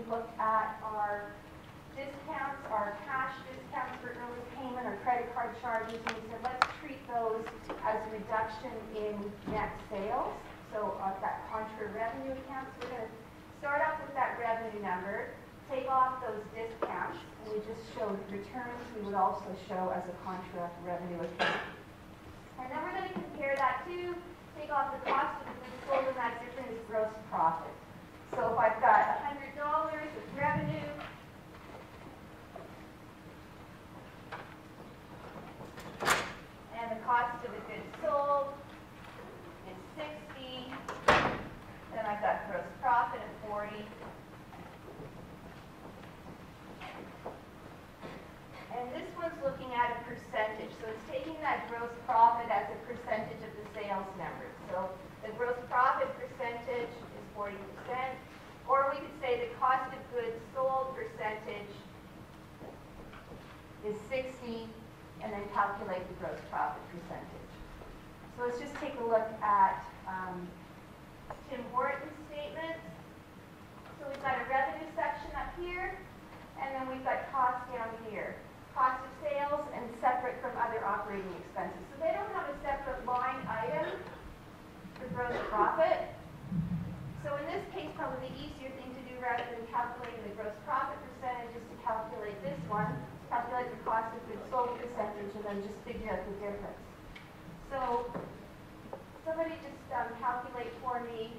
looked at our discounts, our cash discounts for early payment, our credit card charges, and we said let's treat those as a reduction in net sales. So that contra revenue account. So we're going to start off with that revenue number, take off those discounts, and we just showed returns we would also show as a contra revenue account. And then we're going to compare that to take off the cost of the goods sold, and that difference is gross profit. So if I've got $100 of revenue, and the cost of the goods sold is 60, then I've got gross profit of 40. And this one's looking at a percentage. So it's taking that gross profit as a percentage of the sales number. So the gross profit percentage is 40%. Or we could say the cost of goods sold percentage is 60, and then calculate the gross profit percentage. So let's just take a look at Tim Horton's statement. So we've got a revenue section up here, and then we've got costs down here. Cost of sales and separate from other operating expenses. So they don't have a separate line item for gross profit. So in this case, probably the easier thing to do rather than calculating the gross profit percentage is to calculate this one, calculate the cost of goods sold percentage, and then just figure out the difference. So somebody just calculate for me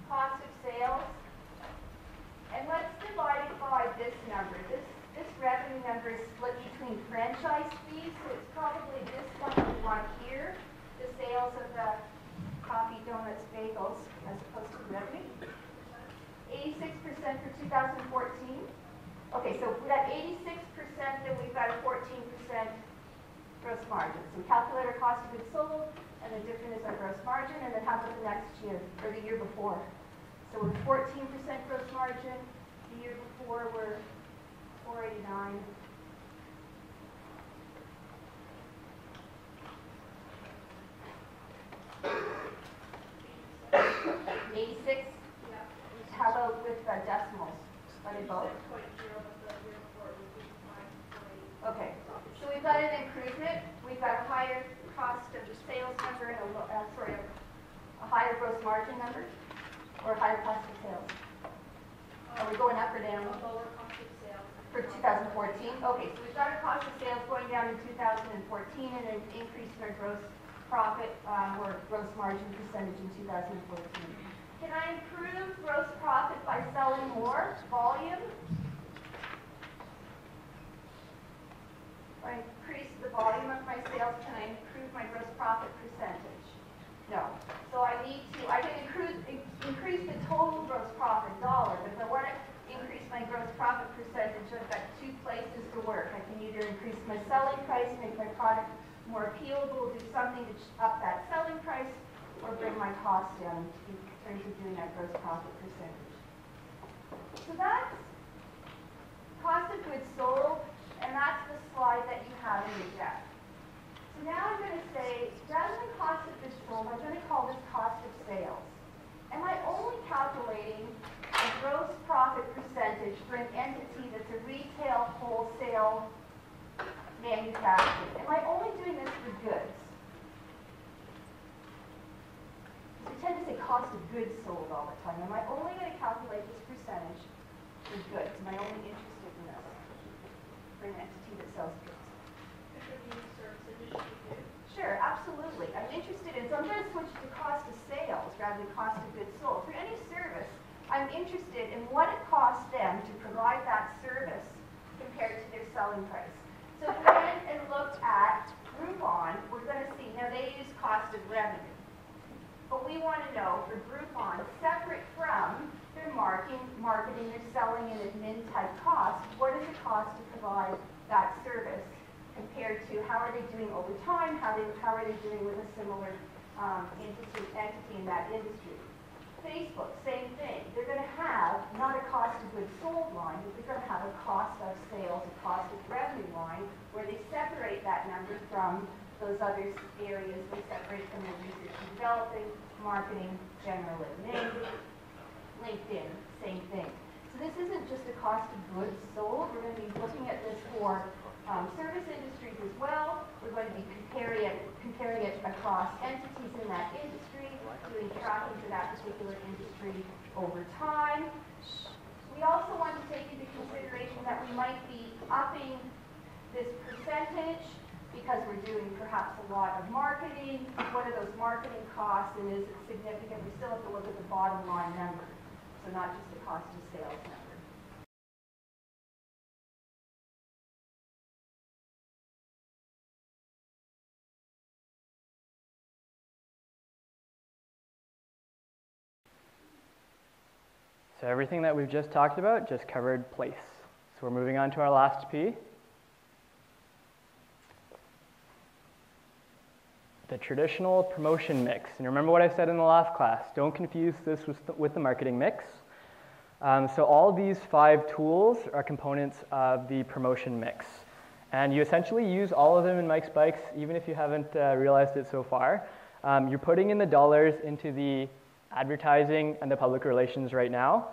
cost of sales, and let's divide it by this number. This revenue number is split between franchise fees, so it's probably this one we want here, the sales of the coffee, donuts, bagels, as opposed to revenue. 86% for 2014. Okay, so if we got 86%, then we've got a 14% gross margin. So we calculate our cost of goods sold, and the difference is our gross margin, and then how about the next year, or the year before? So we're 14% gross margin. The year before, we're 489. $86? Yeah. How about with decimals? Are they both? Okay. So we've got an improvement. We've got a higher cost of the sales number and a higher gross margin number, or a higher cost of sales. Are we going up or down? A lower cost of sales. For 2014? Okay, so we've got our cost of sales going down in 2014 and an increase in our gross profit or gross margin percentage in 2014. Can I improve gross profit by selling more volume? If I increase the volume of my sales, can I improve my gross profit percentage? No. So I can increase the total gross profit dollar, but if I want to increase my gross profit percentage, I've got two places to work. I can either increase my selling price, make my product more appealable, do something to up that selling price, or bring my costs down in terms of doing that gross profit percentage. So that's cost of goods sold, and that's the slide that you have in your deck. So now I'm going to say, rather than cost of goods sold, I'm going to call this cost of sales. Am I only calculating a gross profit percentage for an entity that's a retail, wholesale, manufacturing? Am I only doing this for goods? We tend to say cost of goods sold all the time. Am I only going to calculate this percentage for goods? Am I only interested in this for an entity that sells goods? Sure, absolutely. I'm interested in, so I'm going to switch to cost of sales rather than cost of goods sold. For any service, I'm interested in what it costs them to provide that service compared to their selling price. So if we went and looked at Groupon, we're going to see, now they use cost of revenue. But we want to know for Groupon, separate from their marketing, their selling and admin type costs, what does it cost to provide that service compared to how are they doing over time, how are they doing with a similar entity in that industry. Facebook, same thing. They're going to have not a cost of goods sold line, but they're going to have a cost of sales, a cost of revenue line, where they separate that number from those other areas. They separate from the research and developing, marketing, general admin, LinkedIn, same thing. So this isn't just a cost of goods sold. We're going to be looking at this for service industries as well. We're going to be comparing it across entities in that industry, doing tracking for that particular industry over time. We also want to take into consideration that we might be upping this percentage because we're doing perhaps a lot of marketing. What are those marketing costs, and is it significant? We still have to look at the bottom line number, so not just the cost of sales number. So everything that we've just talked about just covered place. So we're moving on to our last P. The traditional promotion mix. And remember what I said in the last class. Don't confuse this with the marketing mix. So all these 5 tools are components of the promotion mix. And you essentially use all of them in Mike's Bikes, even if you haven't realized it so far. You're putting in the dollars into the advertising and the public relations right now.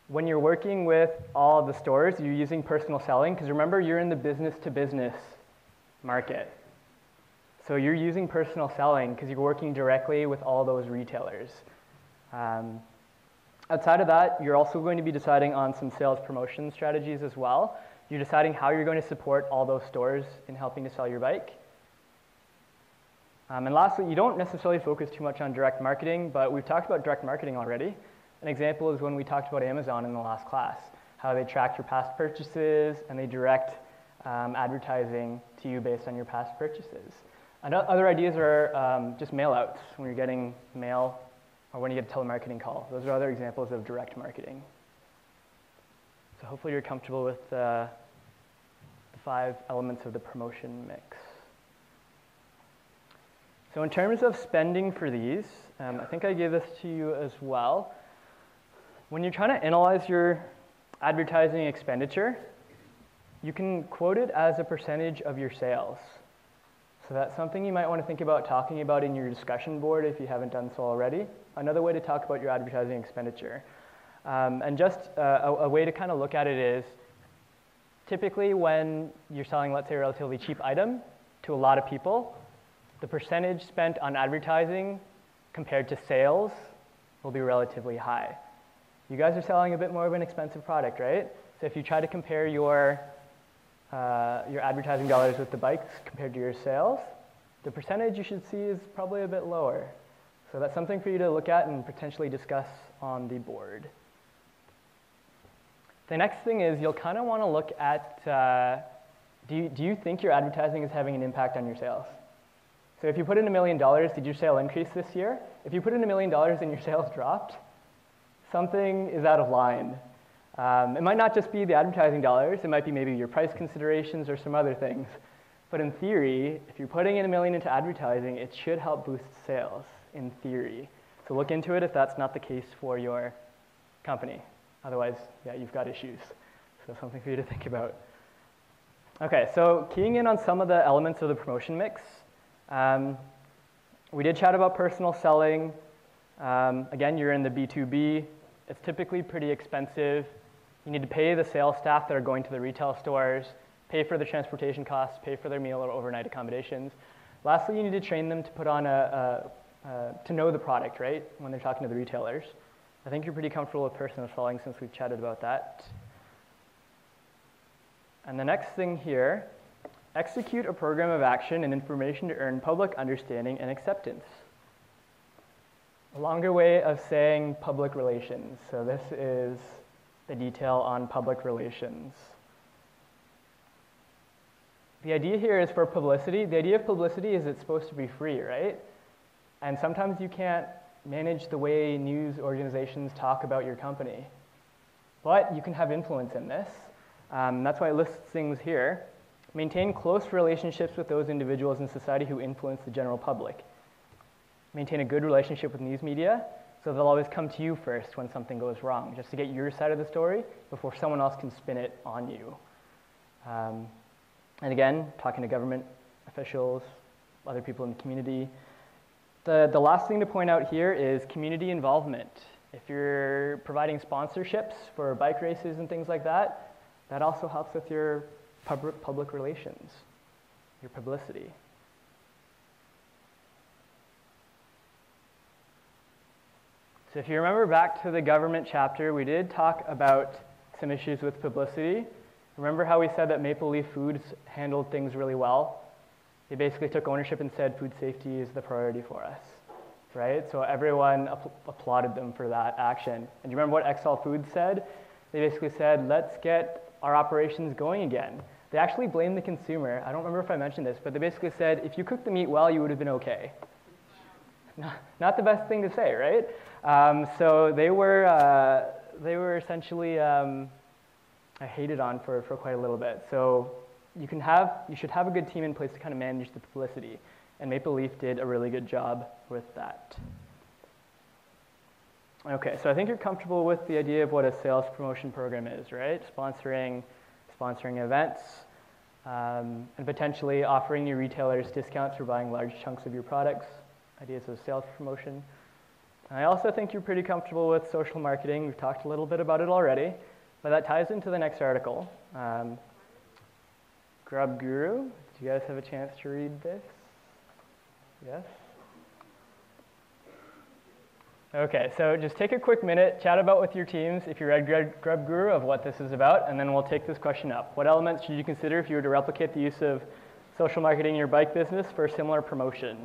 When you're working with all of the stores, you're using personal selling, because remember, you're in the business-to-business market. So you're using personal selling because you're working directly with all those retailers. Outside of that, you're also going to be deciding on some sales promotion strategies as well. You're deciding how you're going to support all those stores in helping to sell your bike. And lastly, you don't necessarily focus too much on direct marketing, but we've talked about direct marketing already. An example is when we talked about Amazon in the last class, how they track your past purchases and they direct advertising to you based on your past purchases. And other ideas are just mail outs when you're getting mail or when you get a telemarketing call. Those are other examples of direct marketing. So hopefully you're comfortable with the 5 elements of the promotion mix. So in terms of spending for these, I think I gave this to you as well. When you're trying to analyze your advertising expenditure, you can quote it as a percentage of your sales. So that's something you might want to think about talking about in your discussion board if you haven't done so already. Another way to talk about your advertising expenditure. And just a way to kind of look at it is, typically when you're selling, let's say, a relatively cheap item to a lot of people, the percentage spent on advertising compared to sales will be relatively high. You guys are selling a bit more of an expensive product, right? So if you try to compare your advertising dollars with the bikes compared to your sales, the percentage you should see is probably a bit lower. So that's something for you to look at and potentially discuss on the board. The next thing is you'll kind of want to look at, do you think your advertising is having an impact on your sales? So if you put in $1 million, did your sale increase this year? If you put in $1 million and your sales dropped, something is out of line. It might not just be the advertising dollars, it might be maybe your price considerations or some other things. But in theory, if you're putting in $1 million into advertising, it should help boost sales, in theory. So look into it if that's not the case for your company. Otherwise, yeah, you've got issues. So something for you to think about. Okay, so keying in on some of the elements of the promotion mix. We did chat about personal selling. Again, you're in the B2B. It's typically pretty expensive. You need to pay the sales staff that are going to the retail stores, pay for the transportation costs, pay for their meal or overnight accommodations. Lastly, you need to train them to put on to know the product, right, when they're talking to the retailers. I think you're pretty comfortable with personal selling since we've chatted about that. And the next thing here, execute a program of action and information to earn public understanding and acceptance. A longer way of saying public relations. So this is the detail on public relations. The idea here is for publicity. The idea of publicity is it's supposed to be free, right? And sometimes you can't manage the way news organizations talk about your company. But you can have influence in this. That's why it lists things here. Maintain close relationships with those individuals in society who influence the general public. Maintain a good relationship with news media, so they'll always come to you first when something goes wrong, just to get your side of the story before someone else can spin it on you. And again, talking to government officials, other people in the community. The last thing to point out here is community involvement. If you're providing sponsorships for bike races and things like that, that also helps with your public relations, your publicity. So if you remember back to the government chapter, we did talk about some issues with publicity. Remember how we said that Maple Leaf Foods handled things really well? They basically took ownership and said food safety is the priority for us, right? So everyone applauded them for that action. And do you remember what XL Foods said? They basically said, let's get our operations going again. They actually blamed the consumer. I don't remember if I mentioned this, but they basically said, if you cooked the meat well, you would have been okay. Not the best thing to say, right? So they were essentially hated on for quite a little bit. So you should have a good team in place to kind of manage the publicity. And Maple Leaf did a really good job with that. Okay, so I think you're comfortable with the idea of what a sales promotion program is, right? Sponsoring events, and potentially offering your retailers discounts for buying large chunks of your products. Ideas of sales promotion. And I also think you're pretty comfortable with social marketing. We've talked a little bit about it already, but that ties into the next article. Grub Guru, do you guys have a chance to read this? Yes? Okay, so just take a quick minute, chat about with your teams if you read Grub Guru of what this is about, and then we'll take this question up. What elements should you consider if you were to replicate the use of social marketing in your bike business for a similar promotion?